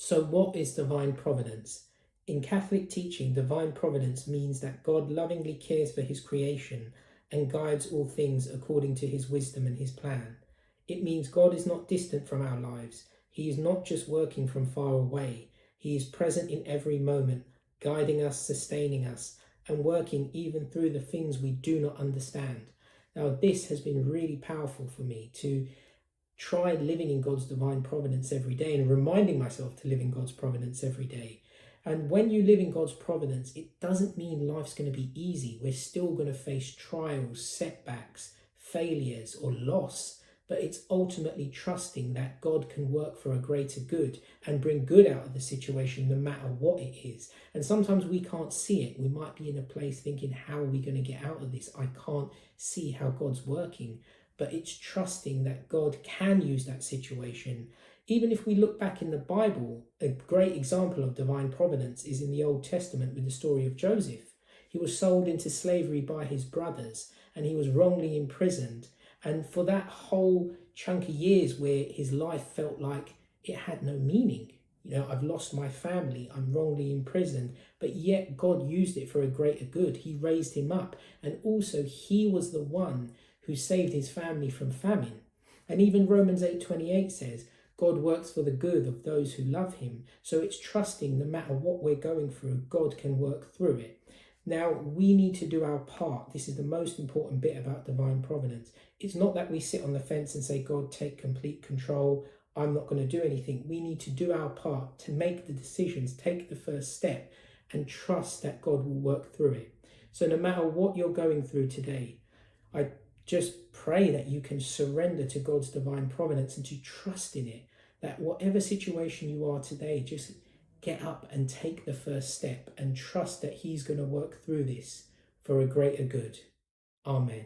So, what is divine providence? In Catholic teaching, divine providence means that God lovingly cares for his creation and guides all things according to his wisdom and his plan. It means God is not distant from our lives. He is not just working from far away. He is present in every moment, guiding us, sustaining us, and working even through the things we do not understand. Now, this has been really powerful for me to try living in God's divine providence every day and reminding myself to live in God's providence every day. And when you live in God's providence, it doesn't mean life's going to be easy. We're still going to face trials, setbacks, failures, or loss. But it's ultimately trusting that God can work for a greater good and bring good out of the situation no matter what it is. And sometimes we can't see it. We might be in a place thinking, how are we going to get out of this? I can't see how God's working. But it's trusting that God can use that situation. Even if we look back in the Bible, a great example of divine providence is in the Old Testament with the story of Joseph. He was sold into slavery by his brothers and he was wrongly imprisoned. And for that whole chunk of years where his life felt like it had no meaning, I've lost my family, I'm wrongly imprisoned, but yet God used it for a greater good. He raised him up, and also he was the one who saved his family from famine. And even Romans 8:28 says, God works for the good of those who love him. So it's trusting no matter what we're going through, God can work through it. Now, we need to do our part. This is the most important bit about divine providence. It's not that we sit on the fence and say, God, take complete control. I'm not going to do anything. We need to do our part to make the decisions, take the first step, and trust that God will work through it. So no matter what you're going through today, I just pray that you can surrender to God's divine providence and to trust in it, that whatever situation you are today, just get up and take the first step and trust that he's going to work through this for a greater good. Amen.